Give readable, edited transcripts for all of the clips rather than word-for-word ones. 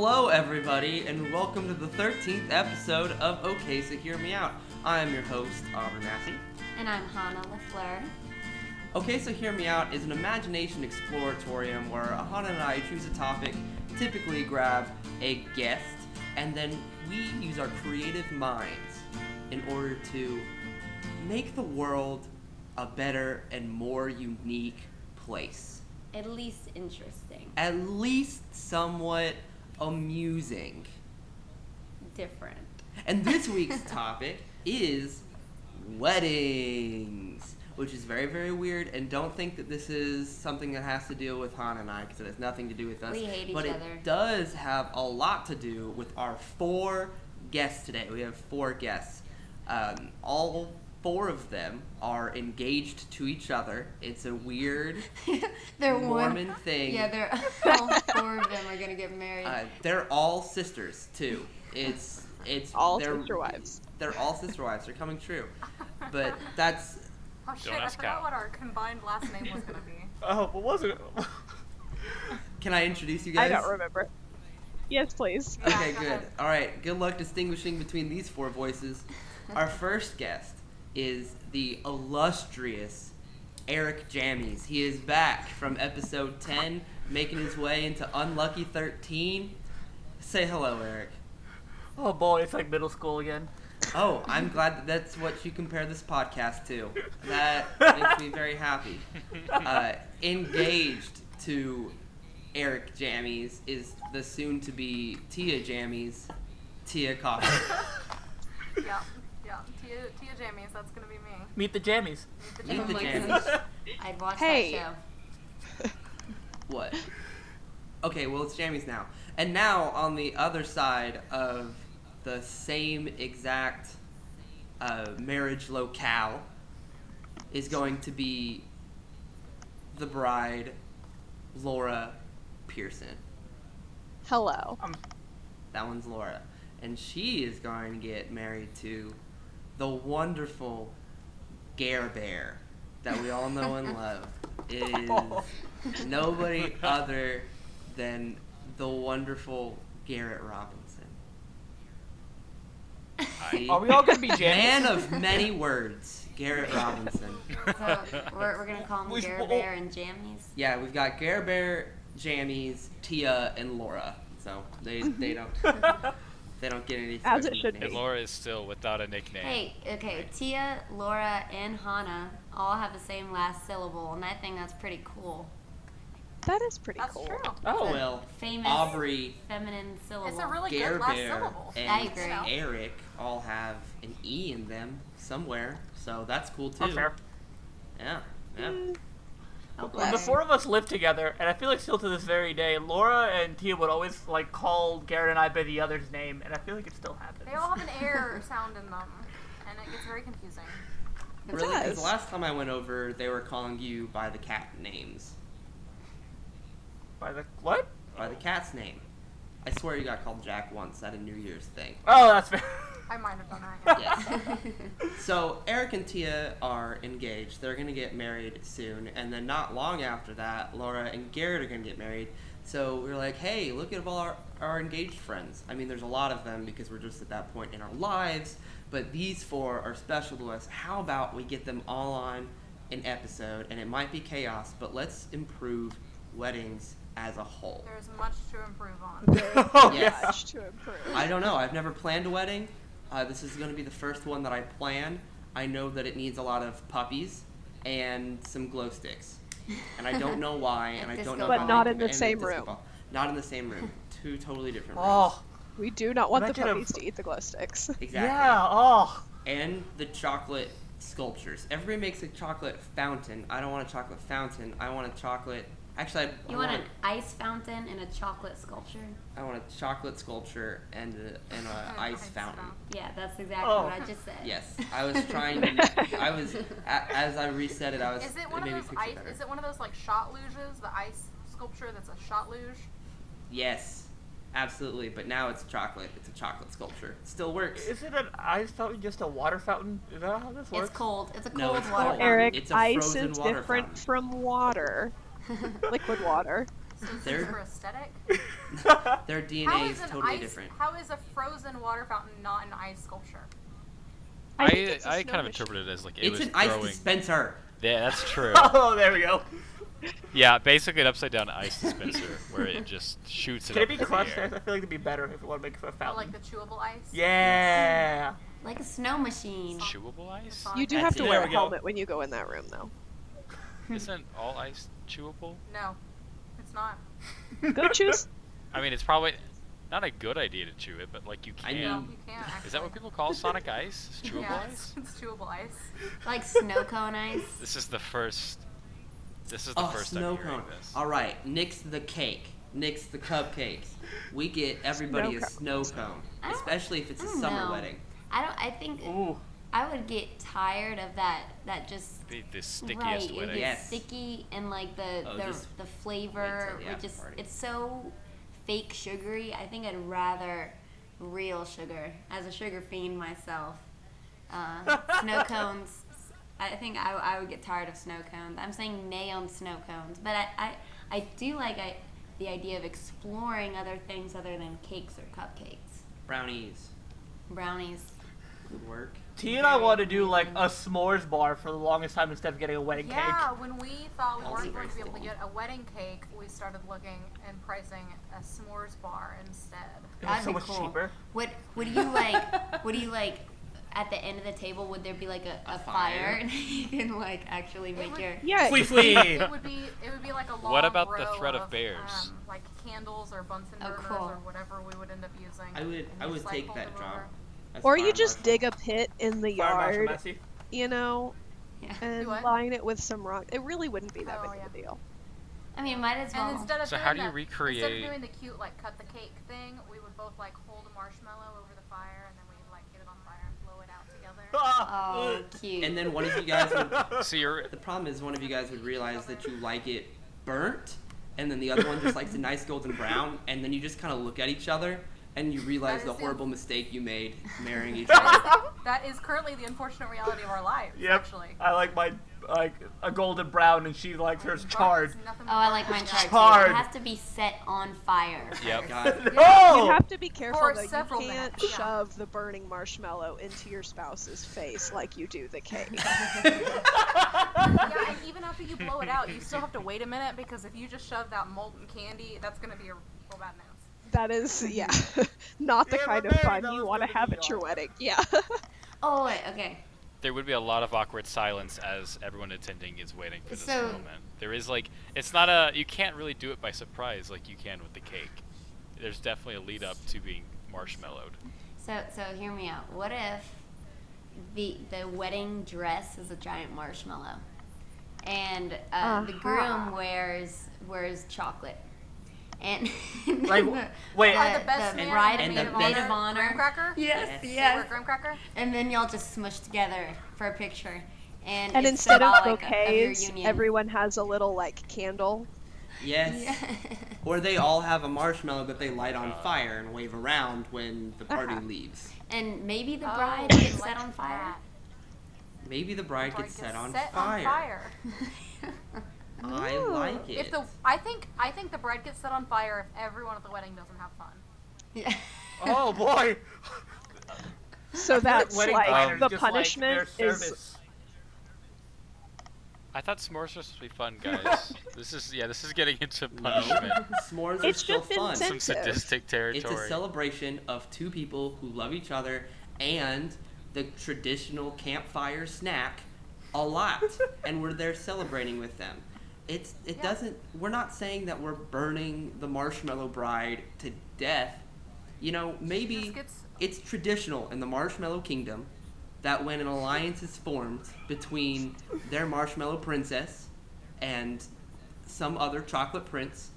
Hello, everybody, and welcome to the 13th episode of Okay, So Hear Me Out. I am your host, Aubrey Massey. And I'm Hannah LaFleur. Okay, So Hear Me Out is an imagination exploratorium where Hannah and I choose a topic, typically grab a guest, and then we use our creative minds in order to make the world a better and more unique place. At least interesting. At least somewhat amusing. Different. And this week's topic is weddings, which is very, very weird, and don't think that this is something that has to deal with Hannah and I, because it has nothing to do with us. We hate each other. But it does have a lot to do with our 4 guests today. We have 4 guests. All 4 of them are engaged to each other. It's a weird Mormon thing. Yeah, they're all 4 of them are gonna get married. They're all sisters too. It's all sister wives. They're all sister wives. They're coming true. But that's. Oh shit! I forgot what our combined last name was gonna be. Oh, what was it? Can I introduce you guys? I don't remember. Yes, please. Okay, good. All right. Good luck distinguishing between these 4 voices. Our first guest is the illustrious Eric Jammies. He is back from episode 10, making his way into Unlucky 13. Say hello, Eric. Oh boy, it's like middle school again. Oh, I'm glad that that's what you compare this podcast to. That makes me very happy. Engaged to Eric Jammies is the soon-to-be Tia Jammies, Tia Coffee. Yeah. Tia Jammies, that's gonna be me. Meet the Jammies. Meet the Oh my Jammies. I'd watch Hey. that show. What? Okay, well, it's Jammies now. And now, on the other side of the same exact marriage locale is going to be the bride, Laura Pearson. Hello. That one's Laura. And she is going to get married to the wonderful Gare Bear that we all know and love. Is nobody other than the wonderful Garrett Robinson. Are we all gonna be Jammies? Man of many words, Garrett Robinson. So we're gonna call them Gare Bear and Jammies. Yeah, we've got Gare Bear, Jammies, Tia, and Laura. So they don't they don't get any. As it should be. And Laura is still without a nickname. Hey, okay, Tia, Laura, and Hannah all have the same last syllable, and I think that's pretty cool. That is pretty That's cool. true. Oh well, Famous Aubrey, feminine syllable. It's a really Gare good last Bear, syllable. and I agree. Eric all have an E in them somewhere, so that's cool too. Oh, fair. Yeah. Okay. When the 4 of us lived together, and I feel like still to this very day, Laura and Tia would always like call Garrett and I by the other's name, and I feel like it still happens. They all have an air sound in them, and it gets very confusing. Really? Because does. the last time I went over, they were calling you by the cat names. By the what? By the cat's name. I swear you got called Jack once at a New Year's thing. Oh, that's fair. I might have done that. Yeah. Yes. So Eric and Tia are engaged. They're gonna get married soon, and then not long after that, Laura and Garrett are gonna get married. So we're like, hey, look at all our engaged friends. I mean, there's a lot of them because we're just at that point in our lives, but these 4 are special to us. How about we get them all on an episode, and it might be chaos, but let's improve weddings as a whole. There's much to improve on. Oh, Yes. Much to improve. I don't know. I've never planned a wedding. This is going to be the first one that I plan. I know that it needs a lot of puppies and some glow sticks. And I don't know why, and I don't know But how not to- in the and a same disco room. ball. Not in the same room. 2 totally different rooms. Oh, We do not want the Imagine puppies to eat the glow sticks. Exactly. yeah. Oh. And the chocolate sculptures. Everybody makes a chocolate fountain. I don't want a chocolate fountain. I want a chocolate... Actually, You want an ice fountain and a chocolate sculpture? I want a chocolate sculpture and an ice fountain. Yeah, that's exactly Oh. what I just said. Yes, I was trying to. I was as I reset it. I was. Is it one of maybe those picture ice? better. Is it one of those like shot luges? The ice sculpture that's a shot luge. Yes, absolutely. But now it's chocolate. It's a chocolate sculpture. It still works. Is it an ice fountain, just a water fountain? Is that how this works? It's cold. It's a No, cold it's water cold. fountain. Eric, It's a ice frozen is water different fountain. from water. Liquid water. So is They're- this for aesthetic? Their How DNA is is an totally ice? different. How is a frozen water fountain not an ice sculpture? I think it's a I snow kind of machine. interpreted it as like it It's was an ice throwing. dispenser. Yeah, that's true. Oh, there we go. Yeah, basically an upside down ice dispenser where it just shoots it Can it up be into crushed? the I air. feel like it'd be better if you want to make it a Or fountain. like the chewable ice? Yeah. Like a snow machine. Chewable ice? You do That's have to it. wear There a we go. helmet when you go in that room, though. Isn't all ice chewable? No, it's not. Go choose. I mean, it's probably not a good idea to chew it, but like you I can. No, mean- you can't actually. Is that what people call Sonic Ice? Is chewable Yeah, ice? it's chewable ice. Like snow cone ice. This is the first. This is the Oh, first snow I'm hearing cone. this. All right, nix the cake, nix the cupcakes. We get everybody a snow cone, I don't- especially if it's I a don't summer know. wedding. I think Ooh. I would get tired of that just The right. stickiest It wedding. gets Yes. sticky and like the Oh, the, just the flavor. wait till the It just after party. it's so fake sugary. I think I'd rather real sugar. As a sugar fiend myself, snow cones. I think I would get tired of snow cones. I'm saying nay on snow cones, but I do like the idea of exploring other things other than cakes or cupcakes. Brownies Brownies. would work. T and I want to do like a s'mores bar for the longest time instead of getting a wedding Yeah, cake. when we thought we That'd weren't be going to be able to very get a wedding cake, we started looking and pricing a s'mores bar instead. It was That'd so be much cool. cheaper. What do you like? What do you like? At the end of the table, would there be like a fire, and you can like actually make would- your Yeah. Flee, flee. It would be like a long What about the row thread of bears? like candles or Bunsen Oh, burners cool. or whatever we would end up using. I would and I just, would like, take hold that them job. over. as Or fire you just marshal. dig a pit in the Fire marshal yard, Messi. you know, yeah. and what? line it with some rock. It really wouldn't be that Oh, big of a yeah. deal. I mean, might as well. And instead of So doing how do you the- Instead recreate- of doing the cute like cut the cake thing, we would both like hold a marshmallow over the fire and then we'd like get it on fire and blow it out together. Oh, cute. And then one of you guys would. So you're The problem is one of you guys would realize that you like it burnt, and then the other one just likes a nice golden brown, and then you just kind of look at each other, and you realize That the is the- horrible mistake you made marrying each other. That is currently the unfortunate reality of our lives. Yep. Actually. I like my like a golden brown, and she likes hers charred. Oh, I like mine charred too. Charred. It has to be set on fire. Yep. God. No! You have to be careful For though. several You can't minutes, yeah. shove the burning marshmallow into your spouse's face like you do the cake. Yeah, and even after you blow it out, you still have to wait a minute because if you just shove that molten candy, that's gonna be a real bad news. That is, yeah, not the Yeah, kind but of Mary, fun that you was want to gonna have be at your awesome. wedding. Yeah. Oh, wait, okay. there would be a lot of awkward silence as everyone attending is waiting for this So- moment. There is like it's not a you can't really do it by surprise like you can with the cake. There's definitely a lead up to being marshmallowed. So hear me out. What if the wedding dress is a giant marshmallow, and the groom wears chocolate, and Like, wait. The best the man bride and and the the maid best- of honor. Graham cracker? Yes, Yes. yes. Graham cracker? And then y'all just smush together for a picture. And And it's instead of symbolic your bouquets, union. everyone has a little like candle. Yes. Yeah. Or they all have a marshmallow that they light on fire and wave around when the party Uh-huh. leaves. And maybe the Oh, bride I gets like set on fire. that. Maybe the bride Bride gets set gets on set fire. on fire. I Ooh. like it. If the I think the bride gets set on fire if everyone at the wedding doesn't have fun. Yeah. Oh boy. So that's Wedding like planners the just like punishment their is. service. I thought s'mores was supposed to be fun, guys. this is getting into No. punishment. S'mores are It's still just fun. incentive. Some sadistic It's territory. a celebration of two people who love each other and the traditional campfire snack a lot, and we're there celebrating with them. It Yeah. doesn't. We're not saying that we're burning the marshmallow bride to death. You know, maybe Just gets- it's traditional in the Marshmallow Kingdom that when an alliance is formed between their marshmallow princess and some other chocolate prince,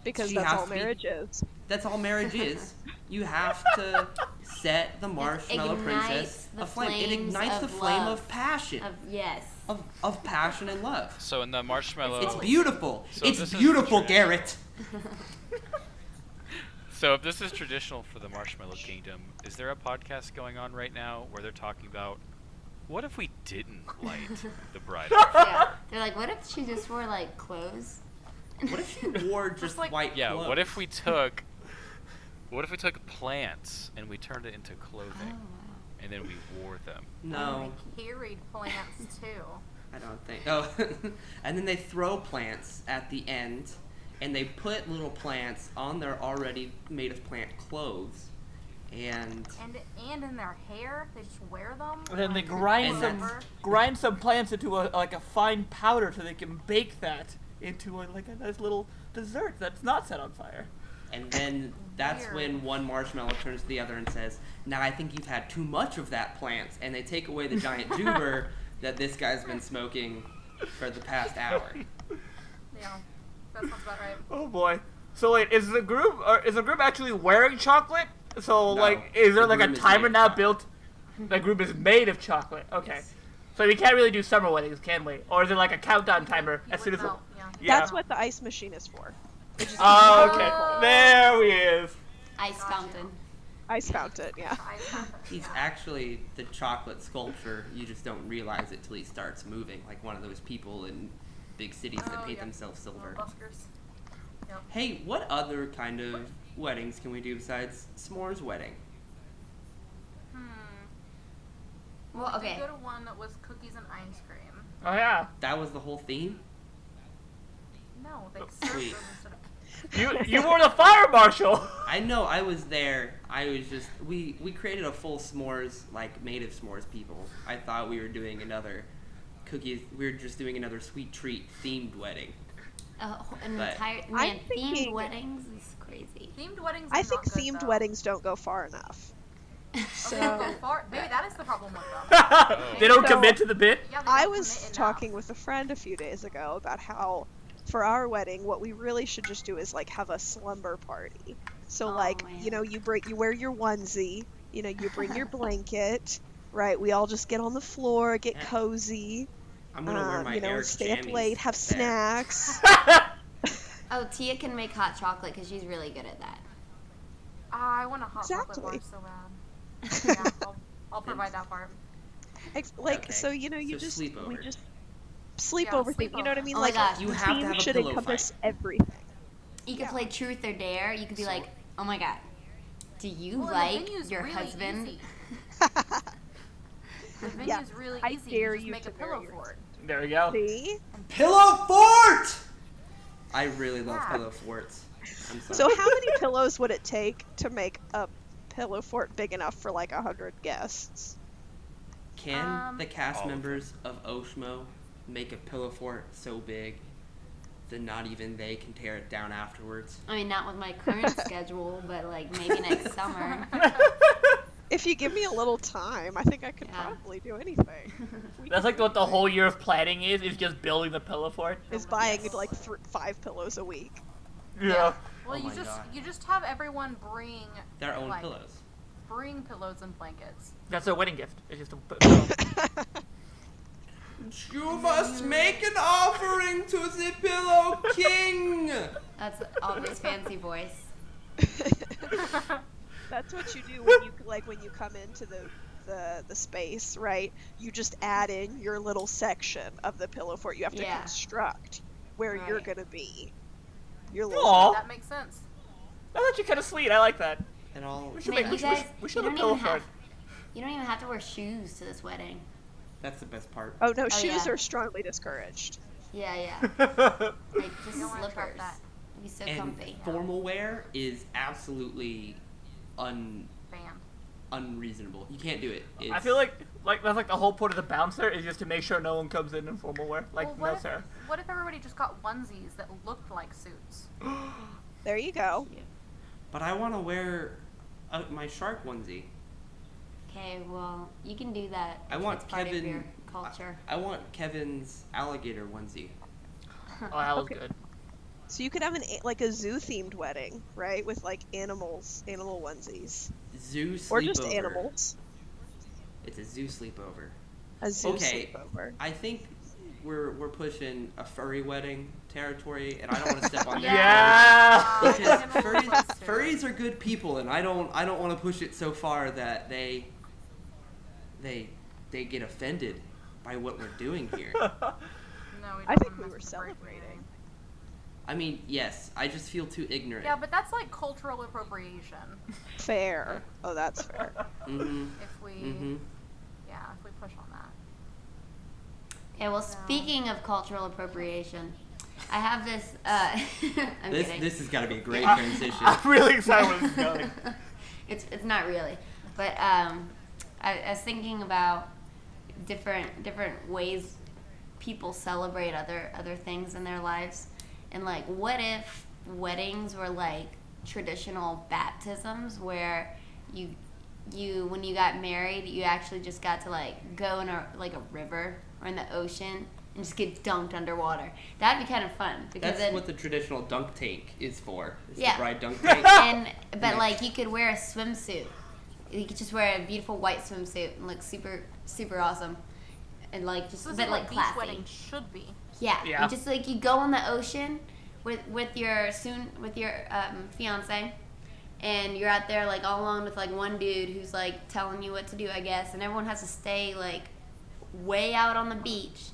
Because she that's has all to be- marriage is. that's all marriage is. You have to set the marshmallow ignites princess the aflame. It flames ignites the of flame love. of passion, Yes. of passion and love. So in the marshmallow It's beautiful. So it's this is beautiful, traditional. Garrett. So if this is traditional for the Marshmallow Kingdom, is there a podcast going on right now where they're talking about what if we didn't light the bride? Yeah. They're like, what if she just wore like clothes? What if she wore just like- white Yeah. clothes? What if we took plants and we turned it into clothing, and then we wore them? No, Carried plants too. I don't think. Oh, and then they throw plants at the end, and they put little plants on their already made of plant clothes, and And in their hair, they just wear them. And then they like, grind And some that's- grind some plants into a fine powder so they can bake that into a nice little dessert that's not set on fire. and then that's Weird. when one marshmallow turns to the other and says, "Now I think you've had too much of that plant," and they take away the giant doober that this guy's been smoking for the past hour. Yeah, that sounds about right. Oh boy. So wait, is the group actually wearing chocolate? So No, is there the like a group is timer made now of chocolate. built? The group is made of chocolate. Okay. Yes. So we can't really do summer weddings, can we? Or is it like a countdown timer You as soon would as? melt, yeah. Yeah. That's what the ice machine is for. Oh, okay. Oh. There he is. Ice Gotcha. fountain. Ice fountain, yeah. I have it, He's yeah. actually the chocolate sculpture. You just don't realize it till he starts moving, like one of those people in big cities that Oh, paint yeah. themselves silver. Little buskers. Yep. Hey, what other kind of weddings can we do besides s'mores wedding? Well, We okay. did go to one that was cookies and ice cream. Oh yeah. That was the whole theme? No, they served Sweet. them instead of. You were the fire marshal. I know, I was there. I was just we created a full s'mores, like made of s'mores people. I thought we were doing another cookies. We were just doing another sweet treat themed wedding. An But- entire I'm themed thinking- weddings is crazy. Themed weddings. I are think not good, themed though. weddings don't go far enough. Oh, they don't go far. Maybe that is the problem with them. They don't So- commit to the bit. Yeah, they I don't was commit talking enough. with a friend a few days ago about how for our wedding what we really should just do is like have a slumber party. So Oh, like, man. you know, you wear your onesie, you know, you bring your blanket, right? We all just get on the floor, get Yeah. cozy, I'm gonna wear my you know, Eric stay up jammies late, have there. snacks. Oh, Tia can make hot chocolate because she's really good at that. I want a hot chocolate Exactly. bar so bad. Yeah, I'll provide that part. Like, Okay. so you know, you So just we sleepover. just sleepover thing. You know what I sleepover. mean? Oh my Like gosh. You the have to theme have a should pillow encompass fight. everything. You could Yeah. play truth or dare. You could be So- like, oh my god, do you Well, and like the venue's your really husband? Easy. The venue's Yeah, really I easy. dare you just you make to a marry pillow your fort. There we go. See? Pillow fort! I really love Yeah. pillow forts. I'm sorry. So how many pillows would it take to make a pillow fort big enough for like 100 guests? Can the cast all of members of Oshmo make a pillow fort so big that not even they can tear it down afterwards? I mean, not with my current schedule, but like maybe next summer. If you give me a little time, I think I could Yeah. probably do anything. That's like what the whole year of planning is just building the pillow fort. Is buying like 5 pillows a week. Yeah. Well, Oh my God. you just have everyone bring Their own like, pillows. Bring pillows and blankets. That's a wedding gift. It's just a pillow. You must make an offering to the Pillow King! That's Aubrey's fancy voice. That's what you do when you come into the space, right? You just add in your little section of the pillow fort. You have to Yeah. construct where you're Right. gonna be. Your little Aw. That makes sense. That's actually kind of sweet. I like that. And all. We should Man, make. you We should, guys, we you should have don't a pillow even fort. have, you don't even have to wear shoes to this wedding. That's the best part. Oh no, shoes yeah. are strongly discouraged. Yeah, yeah. Oh, Like just You don't wanna try slippers. that. It'd be so And comfy. formal wear is absolutely Band. unreasonable. You can't do it. I feel like that's like the whole point of the bouncer is just to make sure no one comes in formal wear. Like Well, no what, sir. what if everybody just got onesies that looked like suits? There you go. But I want to wear my shark onesie. Okay, well, you can do that. I if want it's part Kevin. of your culture. I want Kevin's alligator onesie. Oh, that was Okay. good. So you could have like a zoo themed wedding, right? With like animal onesies. Zoo sleepover. Or just animals. It's a zoo sleepover. A zoo Okay. sleepover. I think we're pushing a furry wedding territory, and I don't want to step on that. Yeah. Because Animals furries, close to it. furries are good people, and I don't want to push it so far that they get offended by what we're doing here. No, we don't I think wanna we mess were with celebrating. I I mean, yes. I just feel too ignorant. Yeah, but that's like cultural appropriation. Fair. Oh, that's fair. Mm-hmm. If we, Mm-hmm. if we push on that. Okay, well, speaking of cultural appropriation, I have this. I'm kidding. This has got to be a great transition. I'm really excited where this is going. It's not really, but I was thinking about different ways people celebrate other things in their lives, and like, what if weddings were like traditional baptisms where you when you got married, you actually just got to like go in a river or in the ocean and just get dunked underwater. That'd be kind of fun because That's then, what the traditional dunk tank is for. It's Yeah. the bride dunk tank. but like you could wear a swimsuit. You could just wear a beautiful white swimsuit and look super super awesome, and like just This a bit is like what beach classy. weddings should be. Yeah. Yeah. And just like you go on the ocean with your fiance, and you're out there like all alone with like one dude who's like telling you what to do, I guess, and everyone has to stay like way out on the beach.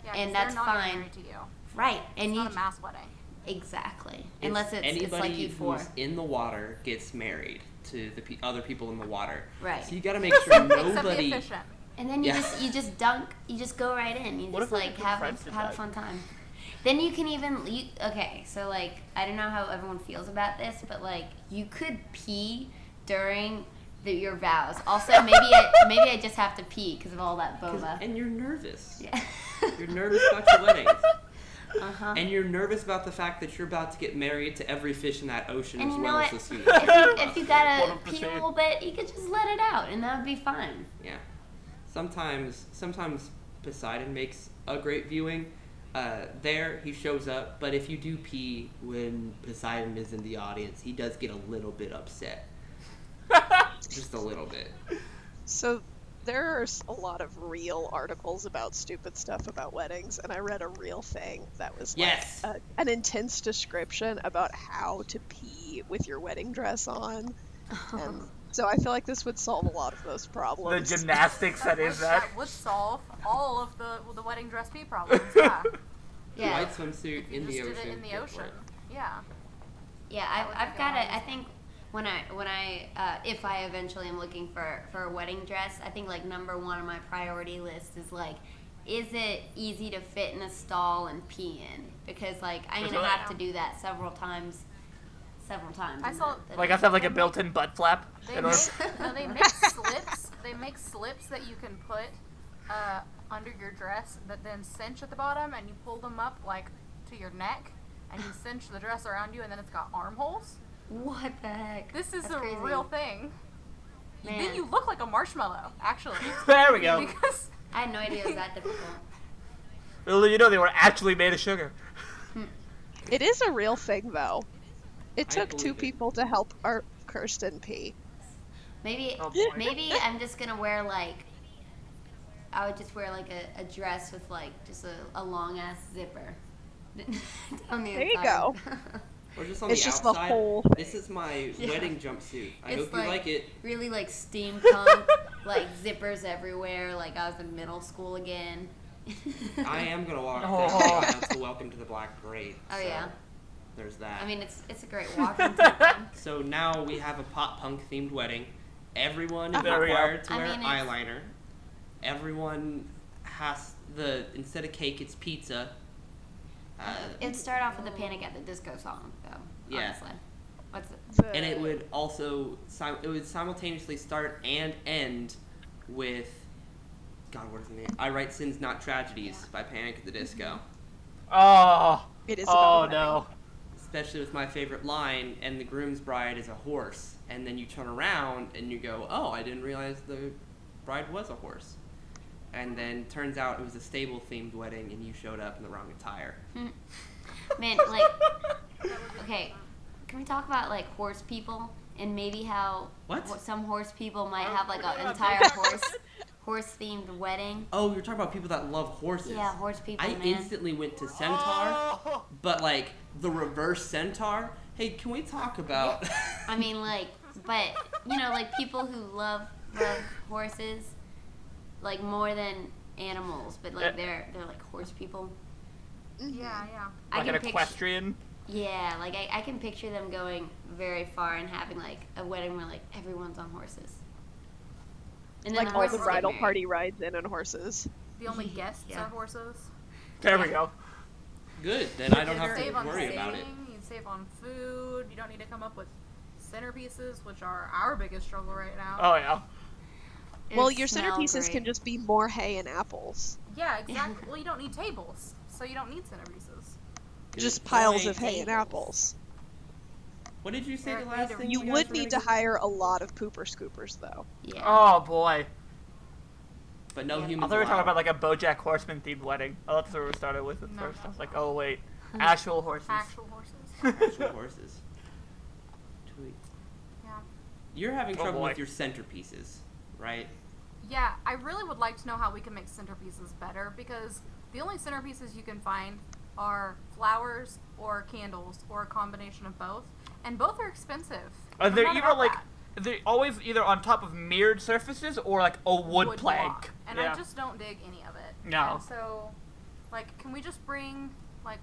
Yeah, 'cause And they're that's not fine. married to you. Right. It's And not you a mass wedding. exactly. Unless it's anybody like you four. who's in the water gets married to the other people in the water. Right. So you got to make sure Except the nobody. efficient. And then you Yeah. just dunk, you just go right in. You What just if like your have friends did a that? fun time. Then you can even okay, so like I don't know how everyone feels about this, but like you could pee during your vows. Also, maybe I just have to pee because of all that 'Cause- boba. And you're nervous. Yeah. You're nervous about your weddings. Uh-huh. And you're nervous about the fact that you're about to get married to every fish in that ocean And as you know well what? as the sea. If you gotta pee a 100%. little bit, you could just let it out, and that would be fine. Yeah. Sometimes Poseidon makes a great viewing. There he shows up, but if you do pee when Poseidon is in the audience, he does get a little bit upset. Just a little bit. So there are a lot of real articles about stupid stuff about weddings, and I read a real thing that was like Yes. an intense description about how to pee with your wedding dress on. And so I feel like this would solve a lot of those The problems. gymnastics that is that. That would solve all of the wedding dress pee problems. Yeah. Yeah. White swimsuit in the Just ocean. did it in the go for ocean. it. Yeah. Yeah, would I've be got it. I amazing. think when I if I eventually am looking for a wedding dress, I think like number one on my priority list is like, is it easy to fit in a stall and pee in? Because like I'm gonna have to do that several times. I in saw- the Like I have to have like a built-in butt flap. They in order- make, no, they make slips. They make slips that you can put under your dress that then cinch at the bottom, and you pull them up like to your neck, and you cinch the dress around you, and then it's got armholes. What the heck? This is That's a crazy. real thing. Man. Then you look like a marshmallow, actually. There we go. Because I had no idea it was that difficult. Little you know, they were actually made of sugar. It is a real thing, though. It I took two believe it. people to help our Kirsten pee. Maybe Oh, boy. maybe I'm just gonna wear like, I would just wear like a dress with like just a long ass zipper. Down the There you inside. go. Or just on It's the just the outside. whole This is my Yeah. wedding jumpsuit. I It's hope you like it. Really like steampunk, like zippers everywhere, like I was in middle school again. I am gonna walk Oh. down the aisle to Welcome to the Black Parade. Oh, so yeah. There's that. I mean, it's a great walking time. So now we have a pop punk themed wedding. Everyone is There we go. required to I wear mean, it's- eyeliner. Everyone has instead of cake, it's pizza. It'd start off with a Panic at the Disco song, though. Yeah. Honestly, what's it? And it would also simultaneously start and end with God, what is the name? I Write Sins Not Tragedies by Panic at the Disco. Oh. It is Oh about no. Especially with my favorite line, and the groom's bride is a horse. And then you turn around and you go, oh, I didn't realize the bride was a horse. And then turns out it was a stable-themed wedding, and you showed up in the wrong attire. Man, like, okay, can we talk about like horse people and maybe how What? some horse people might have like an entire horse themed wedding? Oh, you're talking about people that love horses. Yeah, horse people, I man. instantly went to centaur, Oh. but like the reverse centaur. Hey, can we talk about? I mean, like, but you know, like people who love horses, like more than animals, but like they're like horse people. Mhm. yeah, yeah. I Like can an picture- equestrian. Yeah, like I can picture them going very far and having like a wedding where like everyone's on horses. And then Like the all horses the get bridal married. party rides in on horses. The only guests Yeah. are horses. There we go. Good. Then I don't You have save to on worry about it. staying, you save on food. You don't need to come up with centerpieces, which are our biggest struggle right now. Oh yeah. Well, It your smell centerpieces can great. just be more hay and apples. Yeah, exactly. Well, you don't need tables, so you don't need centerpieces. Just Good piles point. of hay and Tables. apples. What did you say the Eric, last need to- thing You guys would were need to gonna hire a lot of pooper scoopers, though. Yeah. Oh boy. get? But no Yeah. I humans thought we were talking allowed. about like a BoJack Horseman themed wedding. Oh, that's where we started with at No, first. no, I was like, no. oh wait, actual horses. Actual horses. Actual horses. Tweet. Yeah. You're having Oh, trouble boy. with your centerpieces, right? Yeah, I really would like to know how we can make centerpieces better, because the only centerpieces you can find are flowers or candles or a combination of both, and both are expensive. I'm They're not either about like that. they're always either on top of mirrored surfaces or like a wood plank. block, and yeah. I just don't dig any of it. No. And so, like, can we just bring like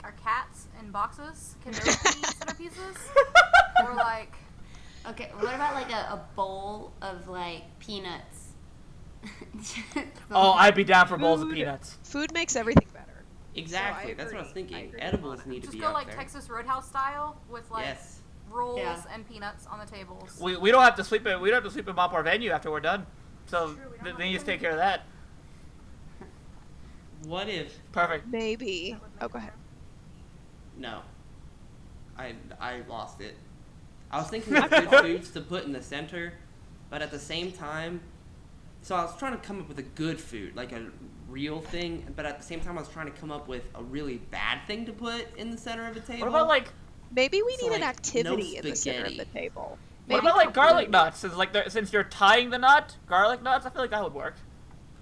our cats in boxes? Can those be centerpieces? Or like, Okay, what about like a bowl of like peanuts? Oh, I'd be down for bowls of Food- peanuts. Food makes everything better. Exactly. I That's what I was agree. I thinking. agree Edibles on it. need to just be go up like there. Texas Roadhouse style with like Yes. rolls Yeah. and peanuts on the tables. We don't have to sweep it. We don't have to sweep and mop our venue after we're done. So True, we don't then have you to just take care of that. What if? Perfect. Maybe. Oh, go ahead. No. I lost it. I was thinking of good foods to put in the center, but at the same time, so I was trying to come up with a good food, like a real thing, but at the same time I was trying to come up with a really bad thing to put in the center of a table. What about like Maybe we So, need an like, activity no in the center of the spaghetti. table. what Maybe about like garlic something- nuts? Since you're tying the knot, garlic nuts. I feel like that would work.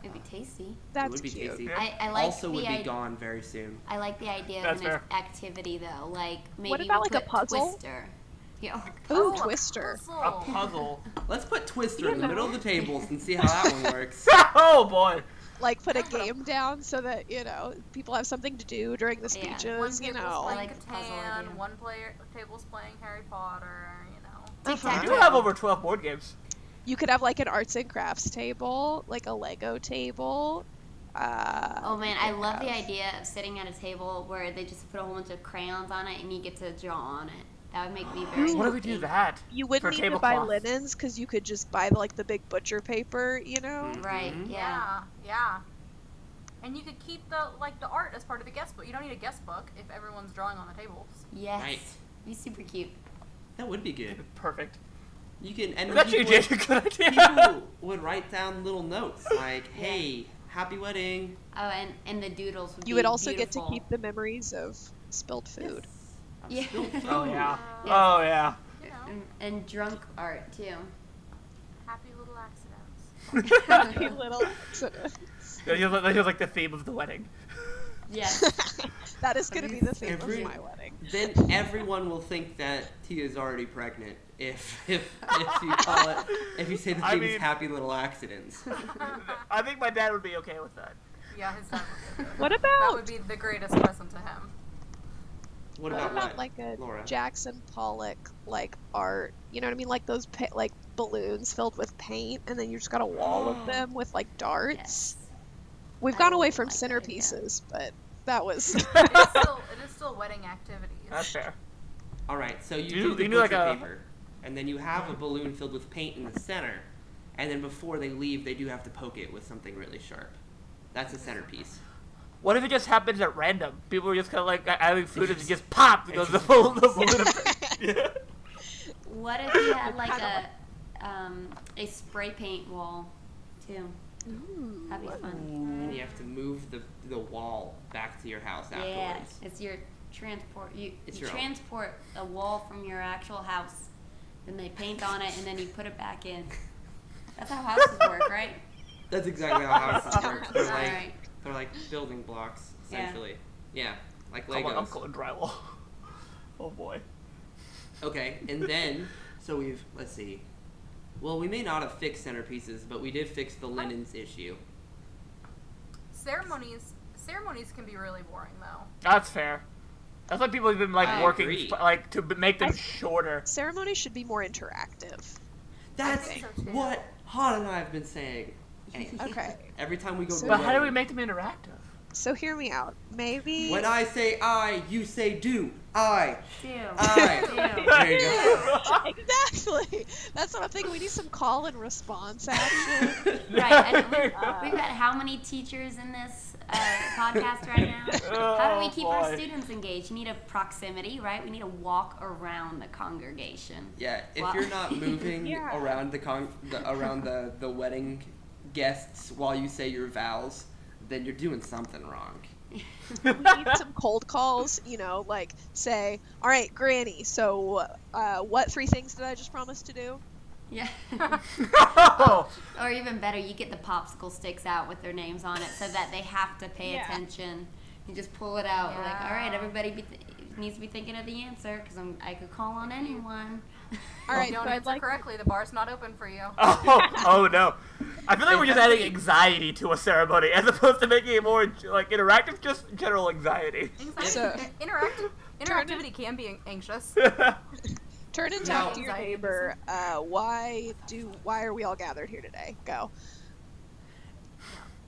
It'd be tasty. it That's would be cute. tasty. I like Also the would be idea. gone very soon. I like the idea That's of an fair. activity though, like maybe What about, we like, a put puzzle? Twister. Yeah. Ooh, a Twister. puzzle. A puzzle. Let's put Twister in the middle of the tables and see how that one works. Oh boy. Like, put a game down so that, people have something to do during the Yeah. speeches, One table's I playing like the puzzle Catan, idea. one table's playing Harry Potter, Uh-huh. We do have over 12 board games. You could have, like, an arts and crafts table, like a Lego table. Oh man, I love the have- idea of sitting at a table where they just put a whole bunch of crayons on it and you get to draw on it. That would make me very What if we do happy. that? You wouldn't For need to buy tablecloth. linens because you could just buy, like, the big butcher paper, Right, Mhm. yeah. Yeah. And you could keep the art as part of the guest book. You don't need a guest book if everyone's drawing on the tables. Yes. Right. Be super cute. That would be good. Perfect. You can and That's you, people Jake. A good idea. people would write down little notes like, "Hey, happy wedding." Oh, and the doodles would be You would also beautiful. get to keep the memories of spilled food. Of Yeah. spilled food. Oh yeah. Yeah. Oh yeah. You know, And drunk art too. happy little accidents. Happy little accidents. That was like the theme of the wedding. Yes. That is going to be the theme Every- of my wedding. Then everyone will think that Tia's already pregnant if you call it if you say the I theme is mean- happy little accidents. I think my dad would be okay with that. Yeah, his dad would do it. What That about would be the greatest present to him. What what about about what? like a Laura? Jackson Pollock like art? You know what I mean? Like those like balloons filled with paint, and then you just got a wall of them with like darts. Yes. We've I gone away from like that idea. centerpieces, but that was It is still wedding activities. That's fair. All right, so you You- do the you do like butcher a- paper, and then you have a balloon filled with paint in the center, and then before they leave, they do have to poke it with something really sharp. That's a centerpiece. What if it just happens at random? People are just kind of like having food and it just pop because the balloon of paint. Yeah. What if you had like a spray paint wall too? Ooh. That'd be fun. And you have to move the wall back to your house Yeah, afterwards. it's your transport. You It's you your own. transport a wall from your actual house, then they paint on it, and then you put it back in. That's how houses work, right? That's exactly how houses work. They're All like right. they're like building blocks Yeah. essentially. Yeah, like Come on, Legos. Uncle and drywall. Oh boy. Okay, and then so let's see. Well, we may not have fixed centerpieces, but we did fix the linens issue. Ceremonies can be really boring though. That's fair. That's why people have been I working agree. to make them I- shorter. Ceremonies should be more interactive. That's think so, too. what Han and I have been saying. Anyway, Okay. every time we go to So- a But how do we wedding, make them interactive? So hear me out. Maybe. when I say I, you say do. I. Ew. I. Ew. There you go. Exactly. That's what I'm thinking. We need some call and response action. Right, and we've got how many teachers in this podcast right now? How do we keep our boy. students engaged? You need a proximity, right? We need to walk around the congregation. Yeah, if Wow. you're not moving Yeah. around the wedding guests while you say your vows, then you're doing something wrong. We need some cold calls, like say, all right, Granny, so what 3 things did I just promise to do? Yeah. Oh, Or even better, you get the popsicle sticks out with their names on it so that they have to pay Yeah. attention. You just pull it out. We're like, all right, Yeah. everybody needs to be thinking of the answer because I could call on anyone. All If right, you don't so I'd answer like correctly, the bar's not open for you. oh no. I feel like we're just adding anxiety to a ceremony as opposed to making it more interactive, just general anxiety. Anxiety, So- interactivity can be anxious. turn and Now- talk to your neighbor. Why are we all gathered here today? Go.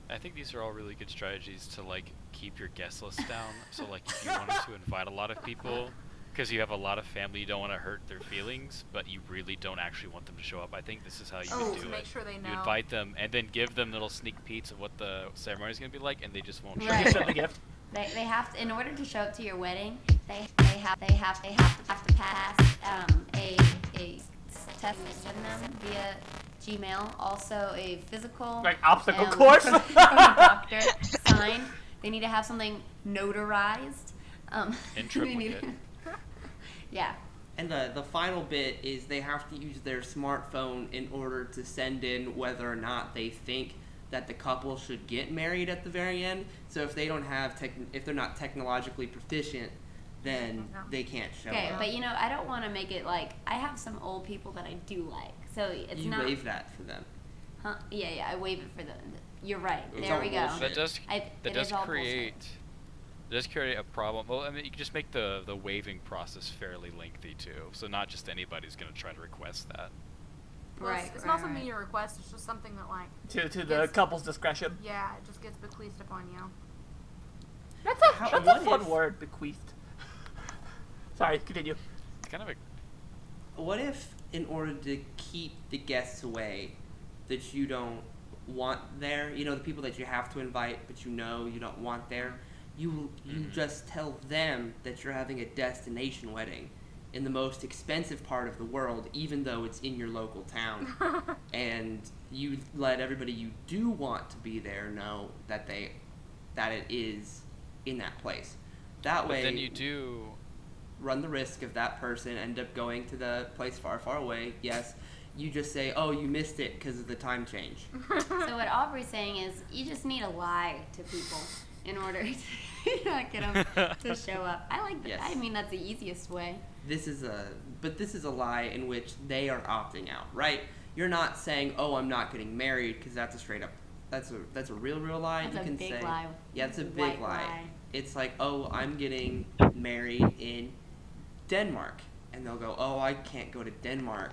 I think these are all really good strategies to keep your guest list down. So if you wanted to invite a lot of people, because you have a lot of family, you don't want to hurt their feelings, but you really don't actually want them to show up. I think this is how you would do to it. make sure they know. You invite them and then give them little sneak peeks of what the ceremony is going to be like, and they just won't show Right. up. Send the gift. They have to, in order to show up to your wedding, they have to pass a test send them via Gmail. Also a physical Obstacle from course. from a doctor signed. They need to have something notarized. In they need- triplicate. Yeah. And the final bit is they have to use their smartphone in order to send in whether or not they think that the couple should get married at the very end. So if they don't have if they're not technologically proficient, then No. they can't show Okay, up. but I don't want to make it like I have some old people that I do like, so it's You not. waive that for them. Huh? Yeah, I waive it for them. You're right. It's There all we go. bullshit. That It does is all create bullshit. a problem. Well, I mean, you can just make the waiving process fairly lengthy too. So not just anybody's going to try to request that. Well, Right. it's not something you request. It's just something that To the Yes. couple's discretion. yeah, it just gets bequeathed upon you. That's a How- that's what a fun if- word, bequeathed. Sorry, continue. It's kind of a What if, in order to keep the guests away that you don't want there, the people that you have to invite but you don't want there, you just tell them that you're having a destination wedding in the most expensive part of the world, even though it's in your local town, and you let everybody you do want to be there know that it is in that place. That But way, then you do. run the risk of that person end up going to the place far, far away. Yes, you just say, "Oh, you missed it because of the time change." So what Aubrey's saying is, you just need to lie to people in order to not get them to show up. I like that. Yes. I mean, that's the easiest way. This is a lie in which they are opting out, right? You're not saying, "Oh, I'm not getting married," because that's a straight up, that's a real lie. That's you a can big say, lie. yeah, it's a It's a big white lie. lie. It's like, "Oh, I'm getting married in Denmark," and they'll go, "Oh, I can't go to Denmark."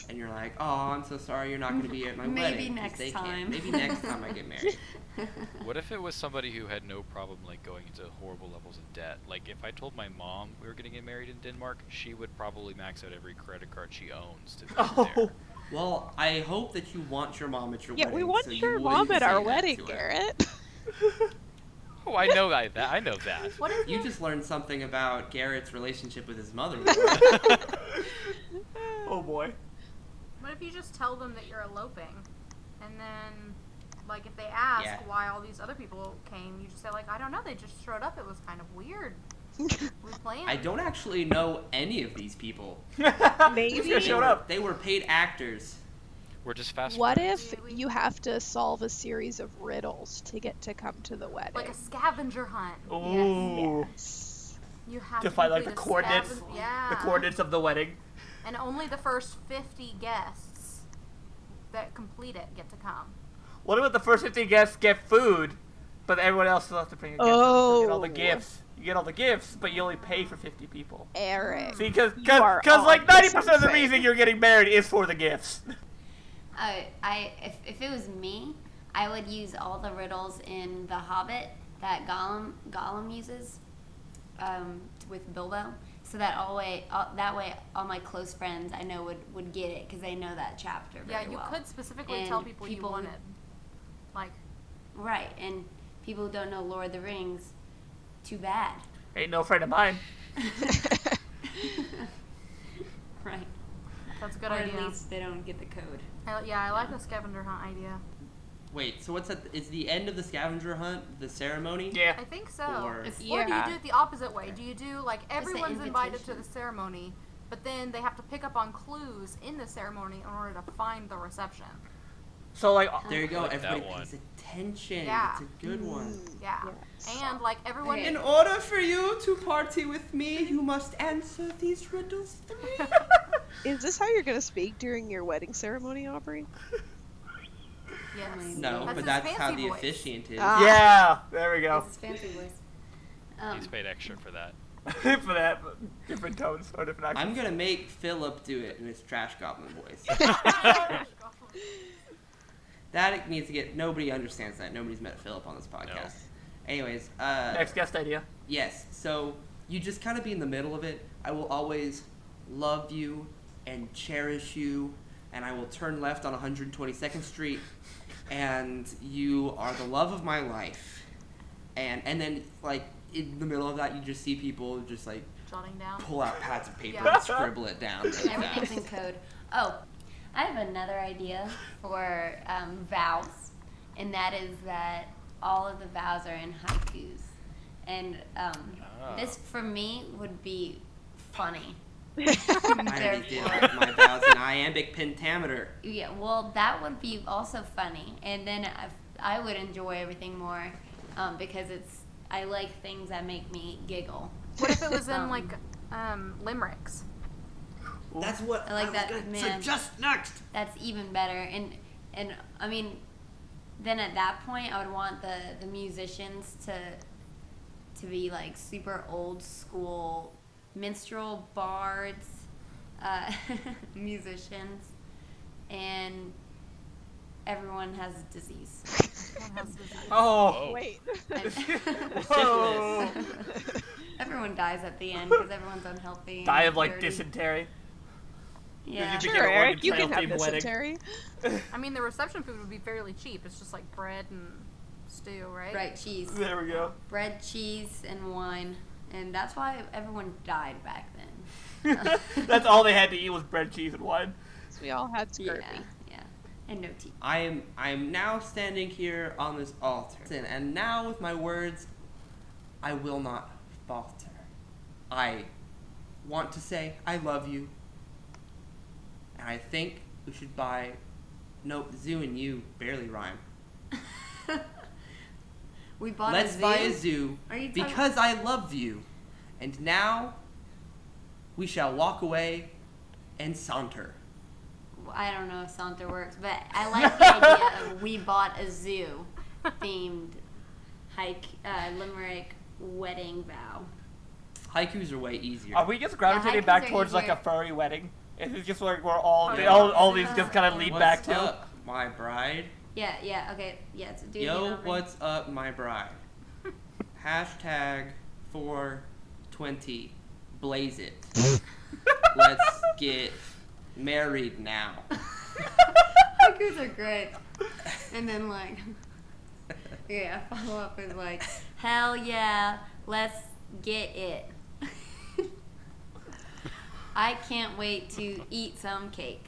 And you're like, "Oh, I'm so sorry, you're not going to be at my Maybe wedding." 'cause next they can't. time. Maybe next time I get married. What if it was somebody who had no problem going into horrible levels of debt? Like if I told my mom we were going to get married in Denmark, she would probably max out every credit card she owns to be Oh. there. Well, I hope that you want your mom at your Yeah, wedding. we want so you your wouldn't mom at say our that wedding, to her. Garrett. Oh, I know that. I know that. What if You just learned something about Garrett's relationship with his mother. Oh boy. What if you just tell them that you're eloping, and then, if they ask Yeah. why all these other people came, you just say I don't know, they just showed up. It was kind of weird. We planned. I don't actually know any of these people. Maybe. Just showed up. They were paid actors. We're just fast. What friends. if you have to solve a series of riddles to get to come to the wedding? Like a scavenger hunt. Ooh. Yes. You have To to find the complete a coordinates. Yeah. The coordinates of the wedding. And only the first 50 guests that complete it get to come. What about the first 50 guests get food, but everyone else still has to bring a gift? Get all the Oh. gifts. you get all the gifts, but you only pay for 50 people. Eric. See, because You are like on 90% of the something. reason you're getting married is for the gifts. If it was me, I would use all the riddles in The Hobbit that Gollum uses with Bilbo, so that that way all my close friends I know would get it because they know that chapter very Yeah, you well. could specifically And tell people you people- wanted. Like, Right, and people who don't know Lord of the Rings, too bad. Ain't no friend of mine. Right. that's a good Or idea. at least they don't get the code. I like the scavenger hunt idea. Wait, so what's that? Is the end of the scavenger hunt the ceremony? Yeah. I think so. Or- Or do Yeah. you do it the opposite way? Do you do, like, the everyone's invited to invitation. the ceremony, but then they have to pick up on clues in the ceremony in order to find the reception? So, like, There you go. like that Everybody one. pays attention. Yeah. It's a good one. Yeah. Yes. And, like, everyone... Okay. In order for you to party with me, you must answer these riddles to me. Is this how you're gonna speak during your wedding ceremony, Aubrey? Yes. No, That's but his that's how fancy the voice. officiant is. Ah. yeah, there we go. This is fancy voice. He's paid extra for that. For that, but different tones or different accents. I'm gonna make Philip do it in his trash goblin voice. That needs to get. Nobody understands that. Nobody's met Philip on this podcast. Anyways, Next guest idea. yes. So you just kind of be in the middle of it. I will always love you and cherish you, and I will turn left on 122nd Street, and you are the love of my life. And then like in the middle of that, you just see people just like Jotting down. pull out pads of paper Yeah. and scribble it down really Everything's in fast. code. Oh, I have another idea for vows, and that is that all of the vows are in haikus. And this, for me, would be funny. I already did my vows in iambic pentameter. Yeah, well, that would be also funny, and then I would enjoy everything more because I like things that make me giggle. What if it was in, Um, like, limericks? That's what I like was that, gonna man. suggest next. That's even better, and I mean, then at that point, I would want the musicians to be like super old school minstrel bards, musicians, and everyone has disease. Oh. Wait. Whoa. Everyone dies at the end because everyone's unhealthy. Die and of like dirty. dysentery. Yeah. Did you Sure, get an Eric, Oregon you Trail can have themed wedding? dysentery. I mean, the reception food would be fairly cheap. It's just, like, bread and stew, right? Right, cheese. There we go. Bread, cheese, and wine. And that's why everyone died back then. That's all they had to eat was bread, cheese, and wine. So we all had scurvy. Yeah. And no tea. I am now standing here on this altar, and now with my words, I will not falter. I want to say I love you, and I think we should buy. Nope, zoo and you barely rhyme. We bought Let's a zoo. buy a zoo Are you talking- because I love you, and now we shall walk away and saunter. I don't know if Santa works, but I like the idea of we bought a zoo themed limerick wedding vow. Haikus are way easier. Are we just gravitating haikus back are towards like a easier. furry wedding? Is it just like we're all, Oh, all these just kind of lead What's back to? up, my bride? Yeah, okay. Yeah, it's a dude. Yo, what's up, my bride? Hashtag 420. Blaze it. Let's get married now. Haikus are great. And then like, yeah, follow up is like, hell yeah, let's get it. I can't wait to eat some cake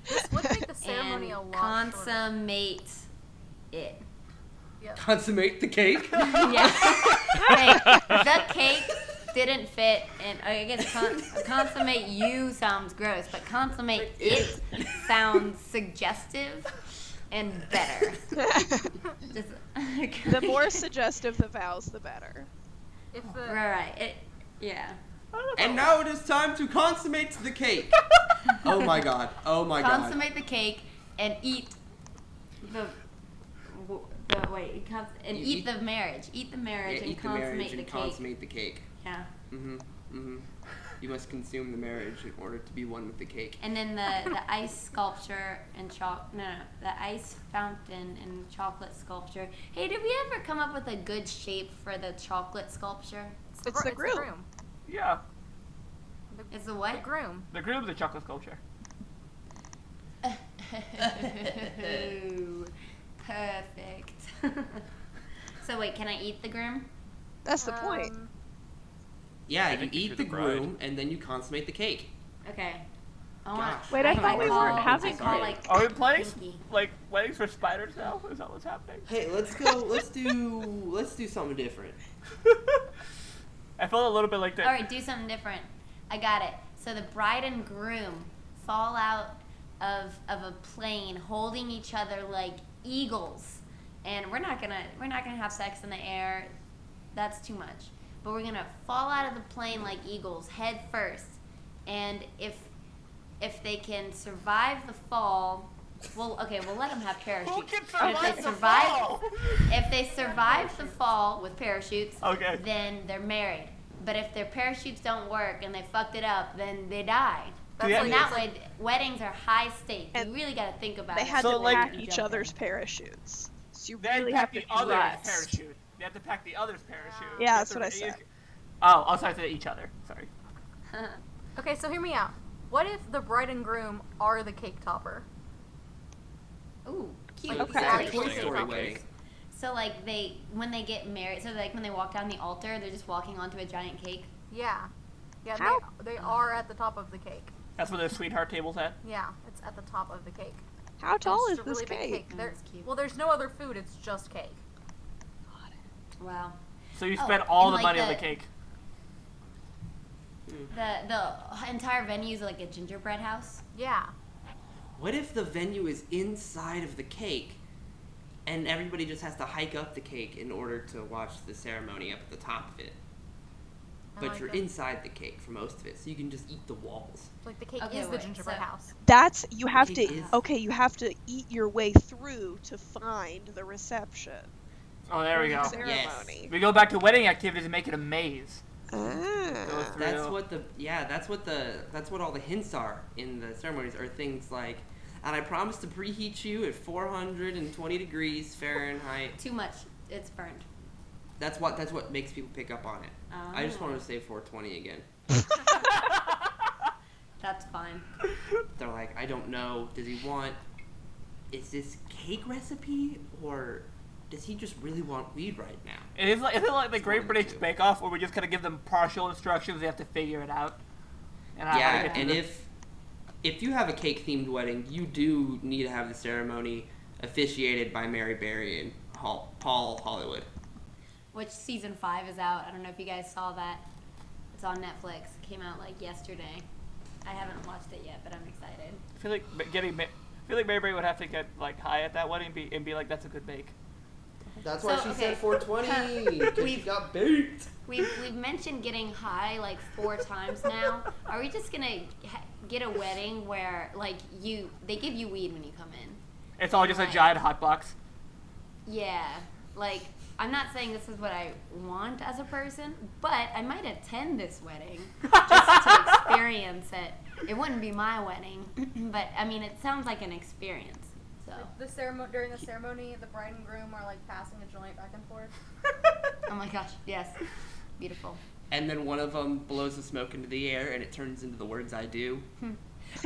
This would make the ceremony and a lot consummate it. Yep. Consummate the cake? Yeah. Hey, the cake didn't fit, and I guess consummate you sounds gross, but consummate it sounds suggestive and better. Just, The more suggestive the vows, the better. If the, right. Yeah. And now it is time to consummate the cake. Oh my god. Oh my god. Consummate the cake and eat But wait, and You eat eat- the marriage. Eat the marriage Yeah, and eat the consummate marriage the and cake. consummate the cake. Yeah. You must consume the marriage in order to be one with the cake. And then the ice sculpture and the ice fountain and chocolate sculpture. Hey, did we ever come up with a good shape for the chocolate sculpture? It's the groom. Yeah, It's the what? The groom. the groom of the chocolate sculpture. Ooh, perfect. So wait, can I eat the groom? That's the point. Yeah, I you think if eat you're the the bride. groom and then you consummate the cake. Okay. Gosh. Wait, I thought we weren't having I call, cake. like, Are we playing Pinky. like weddings for spiders now? Is that what's happening? Hey, let's go. Let's do something different. I felt a little bit like that. All right, do something different. I got it. So the bride and groom fall out of a plane, holding each other like eagles, and we're not gonna have sex in the air. That's too much. But we're gonna fall out of the plane like eagles, head first, and if they can survive the fall, we'll let them have parachutes. Who can But if survive they the survive, fall? if they survive the fall with parachutes, Okay. then they're married. But if their parachutes don't work and they fucked it up, then they die. Do So you in have- that way, weddings are high stakes. And You really got to think about They it. had So, to like- pack You each jump other's in. parachutes. So you They had really to have pack to the other's trust. parachute. They have to pack the other's parachute. Yeah, You have that's to what I re- said. Oh, sorry, I said each other. Sorry. Okay, so hear me out. What if the bride and groom are the cake topper? Ooh, cute. Okay. That's a Exactly. Toy Interesting. Story Okay. wedding. So like when they get married, so like when they walk down the altar, they're just walking onto a giant cake. Yeah. Yeah, How- they are at the top of the cake. That's where the sweetheart table's at. Yeah, it's at the top of the cake. How tall It's is a this really big cake? Oh, There- that's cute. Well, there's no other food. It's just cake. Wow. So you Oh, spend all and the like money on the- the cake. The entire venue is like a gingerbread house. Yeah. What if the venue is inside of the cake, and everybody just has to hike up the cake in order to watch the ceremony up at the top of it? I But like you're that. inside the cake for most of it, so you can just eat the walls. Like the cake Okay, is the wait, gingerbread so- house. That's you have Cake to is- okay. You have to eat your way through to find the reception. Oh, there we go. Ceremony. We go back to wedding activities and make it a maze. Go Ah. through. That's what all the hints are in the ceremonies are things like, and I promise to preheat you at 420 degrees Fahrenheit. Too much. It's burned. That's what makes people pick up on it. I just Oh. wanted to say 420 again. That's fine. They're like, I don't know. Does he want? Is this cake recipe or does he just really want weed right now? Isn't it like the It's Great one of British the two. Bake Off where we just kind of give them partial instructions, they have to figure it out? And how to Yeah, get to and the- if you have a cake themed wedding, you do need to have the ceremony officiated by Mary Berry and Paul Hollywood. Which season 5 is out. I don't know if you guys saw that. It's on Netflix. It came out like yesterday. I haven't watched it yet, but I'm excited. I feel like Mary Berry would have to get like high at that wedding and be like, that's a good bake. That's why she said 420 because she We've- got baked. We've mentioned getting high like 4 times now. Are we just gonna get a wedding where like they give you weed when you come in? It's all just a Right. giant hot box. Yeah, like I'm not saying this is what I want as a person, but I might attend this wedding just to experience it. It wouldn't be my wedding, but I mean it sounds like an experience. So During the ceremony, the bride and groom are like passing a joint back and forth. oh my gosh, yes, beautiful. And then one of them blows the smoke into the air, and it turns into the words "I do."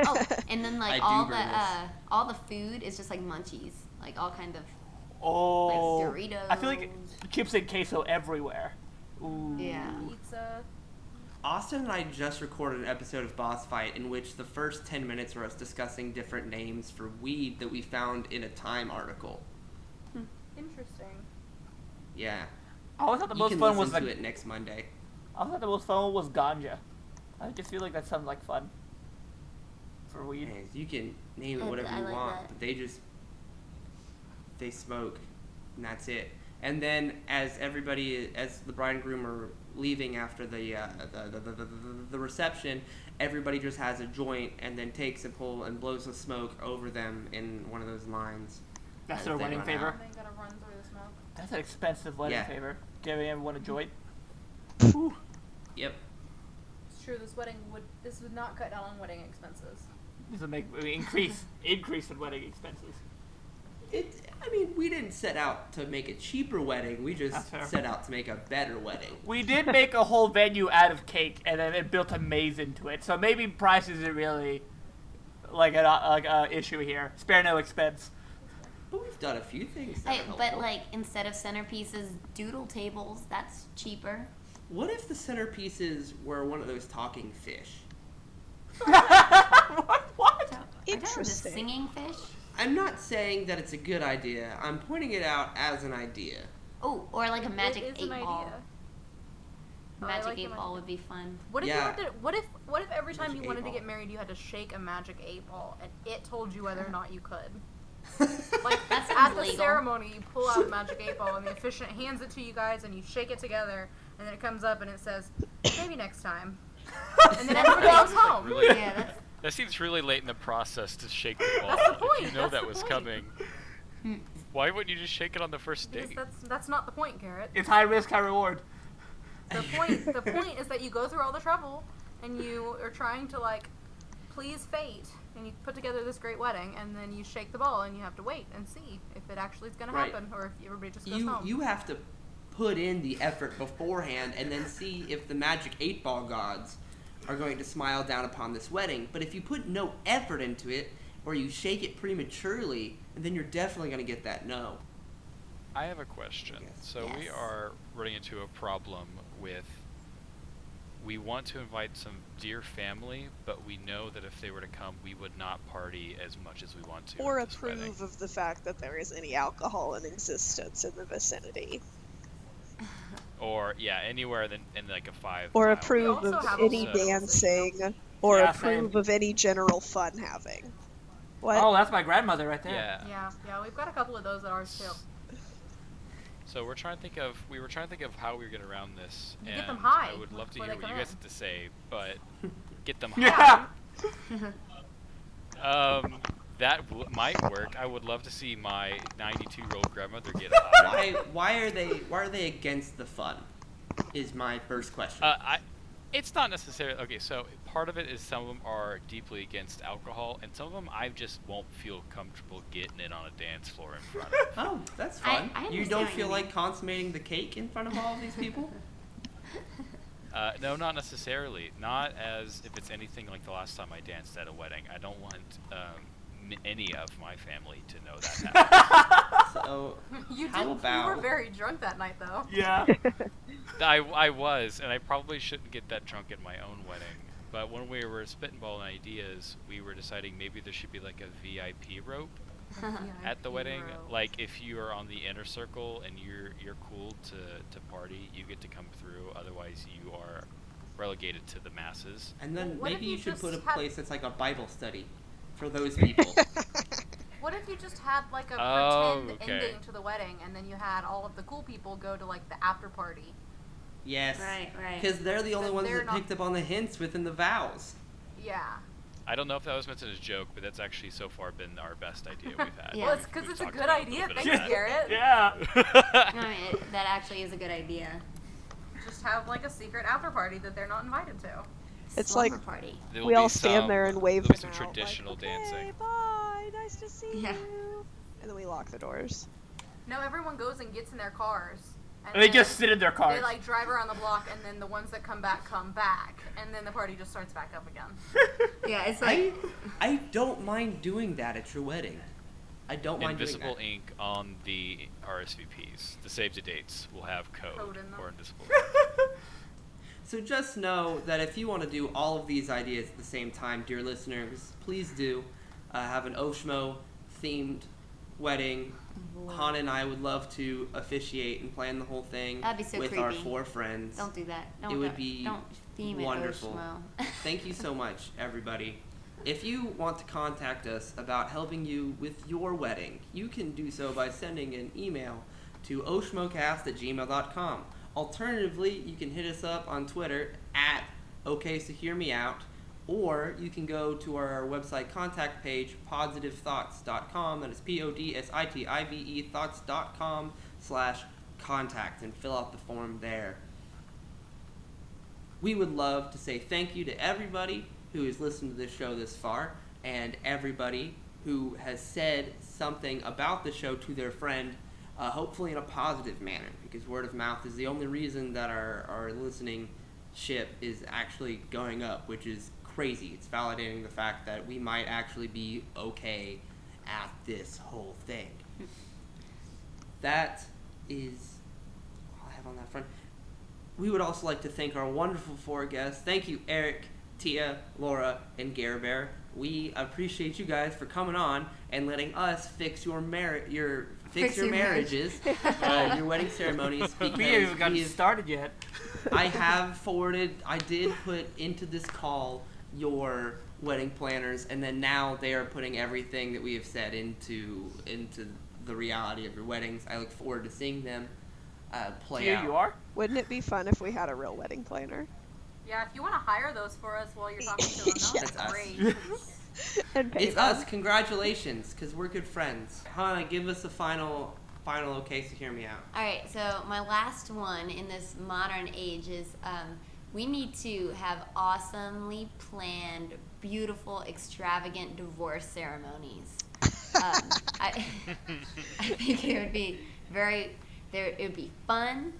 Oh, and then like I do burn this. all the food is just like munchies, like all kind of Oh, like Doritos. I feel like chips and queso everywhere. Ooh. Yeah. Pizza. Austin and I just recorded an episode of Boss Fight in which the first 10 minutes were us discussing different names for weed that we found in a Time article. Interesting. Yeah. I always thought the You most can fun listen was to the. it next Monday. I thought the most fun was ganja. I just feel like that sounds like fun. For weed. Hey, you can name it I whatever you like want, that. but they smoke, and that's it. And then as the bride and groom are leaving after the reception, everybody just has a joint and then takes a pull and blows the smoke over them in one of those lines. That's as their they wedding run favor. out. They gotta run through the That's an expensive wedding Yeah. favor. Gary, ever want to join? Yep. It's true. This would not cut down on wedding expenses. This would make increase in wedding expenses. I mean, we didn't set out to make a cheaper wedding. We just That's fair. set out to make a better wedding. We did make a whole venue out of cake, and then it built a maze into it. So maybe price isn't really like an issue here. Spare no expense. But we've done a few things that Hey, are helpful. but like instead of centerpieces, doodle tables. That's cheaper. What if the centerpieces were one of those talking fish? What? So, Interesting. The singing fish. I'm not saying that it's a good idea. I'm pointing it out as an idea. Oh, or like a magic It is 8 an ball. idea. I Magic like the 8 ball would be fun. What if Yeah. you had to? What if every time Magic you wanted 8 to ball. get married, you had to shake a magic 8 ball, and it told you whether or not you could? Like That sounds at the legal. ceremony, you pull out a magic 8 ball, and the officiant hands it to you guys, and you shake it together, and then it comes up and it says, "Maybe next time," and then everybody goes home. Really, Yeah, that's that seems really late in the process to shake the ball. That's the If point, you know that's that the was point. coming, why wouldn't you just shake it on the first Because date? that's not the point, Garrett. It's high risk, high reward. The point is that you go through all the trouble, and you are trying to like please fate, and you put together this great wedding, and then you shake the ball, and you have to wait and see if it actually is going Right. to happen, or if everybody just goes You home. you have to put in the effort beforehand and then see if the magic 8 ball gods are going to smile down upon this wedding. But if you put no effort into it, or you shake it prematurely, then you're definitely going to get that no. I have a question. Yes. So we Yes. are running into a problem with. We want to invite some dear family, but we know that if they were to come, we would not party as much as we want to. Or at this wedding. approve of the fact that there is any alcohol in existence in the vicinity. Or yeah, anywhere in like a 5. Or mile approve also of have any a- dancing. Or Yeah, approve same. of any general fun having. What? Oh, that's my grandmother right there. Yeah. Yeah, we've got a couple of those at ours too. So we were trying to think of how we were get around this, You and get them high I would love to before hear they what you come guys in. have to say, but get them Yeah. high. Might work. I would love to see my 92-year-old grandmother get high. Why are they against the fun? Is my first question. It's not necessarily okay. So part of it is some of them are deeply against alcohol, and some of them I just won't feel comfortable getting it on a dance floor in front of. Oh, that's I- fun. I You understand don't what feel you like mean. consummating the cake in front of all of these people? No, not necessarily. Not as if it's anything like the last time I danced at a wedding. I don't want any of my family to know that happened. So, You How You about- were very drunk that night, though. Yeah. I was, and I probably shouldn't get that drunk at my own wedding. But when we were spitballing ideas, we were deciding maybe there should be like a VIP rope at the wedding. Like if you are on the inner circle and you're cool to party, you get to come through. Otherwise, you are relegated to the masses. and then What if maybe you you should just put a had- place that's like a Bible study for those people. What if you just had like a Oh, pretend okay. ending to the wedding, and then you had all of the cool people go to like the after party? Yes. Right, right. Because they're the only But ones they're that not- picked up on the hints within the vows. Yeah. I don't know if that was meant as a joke, but that's actually so far been our best idea we've had. Yeah. Well, it's because We've it's a talked good about idea. little bit of Thanks, that. Garrett. Yeah. I mean, that actually is a good idea. Just have like a secret after party that they're not invited to. It's Slumber like- party. There'll We be all stand some- there and wave There'll be them some out, traditional like, dancing. "Okay, bye, nice to see Yeah. you. And then we lock the doors. No, everyone goes and gets in their cars. And they then just sit in their cars. They like drive around the block, and then the ones that come back, and then the party just starts back up again. Yeah, it's like I don't mind doing that at your wedding. I don't mind Invisible doing ink on the RSVPs. The save to dates will have code, Code in them. or invisible. that. So just know that if you want to do all of these ideas at the same time, dear listeners, please do have an Oshmo themed wedding. Han and I would love to officiate and plan the whole thing That'd be so with our creepy. 4 friends. don't do that. Don't It would do- be don't theme wonderful. it Oshmo. Thank you so much, everybody. If you want to contact us about helping you with your wedding, you can do so by sending an email to oshmocast@gmail.com. Alternatively, you can hit us up on Twitter at OkSoHearMeOut, or you can go to our website contact page, positivethoughts.com. That is PODSITIVE thoughts.com. patreon.com/contact and fill out the form there. We would love to say thank you to everybody who has listened to this show this far, and everybody who has said something about the show to their friend, hopefully in a positive manner, because word of mouth is the only reason that our listening ship is actually going up, which is crazy. It's validating the fact that we might actually be okay at this whole thing. That is all I have on that front. We would also like to thank our wonderful 4 guests. Thank you, Eric, Tia, Laura, and Gare Bear. We appreciate you guys for coming on and letting us fix your marriages, your wedding ceremonies. We haven't even gotten started yet. I did put into this call your wedding planners, and then now they are putting everything that we have said into the reality of your weddings. I look forward to seeing them play Here out. you are. Wouldn't it be fun if we had a real wedding planner? Yeah, if you want to hire those for us while you're talking to them, That's that's us. great. And pay It's them. us. Congratulations, because we're good friends. Hannah, give us a final okay, so hear me out. All right, so my last one in this modern age is we need to have awesomely planned, beautiful, extravagant divorce ceremonies. I think it would be it would be fun.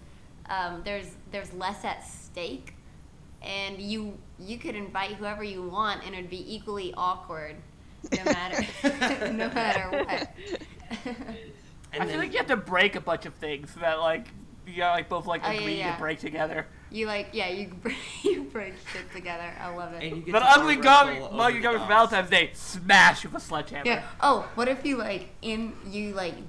There's less at stake, and you could invite whoever you want, and it'd be equally awkward, no matter what. And I feel then- like you have to break a bunch of things that you gotta both agree yeah. to break together. You break shit together. I love it. and you get But to ugly arm gum wrestle while over you're the going for dogs. Valentine's Day, smash with a sledgehammer. Yeah. Oh, what if you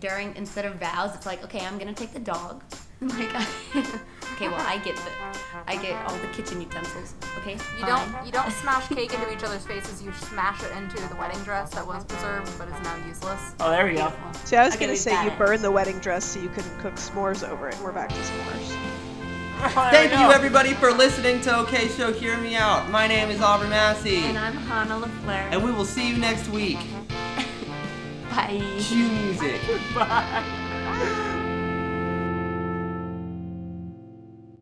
during instead of vows, it's like, okay, I'm gonna take the dog. Okay, well I get all the kitchen utensils. Okay. You don't smash cake into each other's faces. You smash it into the wedding dress that was preserved but is now useless. Oh, there we go. See, I was Okay, gonna we say got you it. burn the wedding dress so you can cook s'mores over it. We're back to s'mores. Thank you, everybody, for listening to OK Show Hear Me Out. My name is Aubrey Massey, And I'm Hannah LaFleur. and we will see you next week. Bye. Cue music. Bye.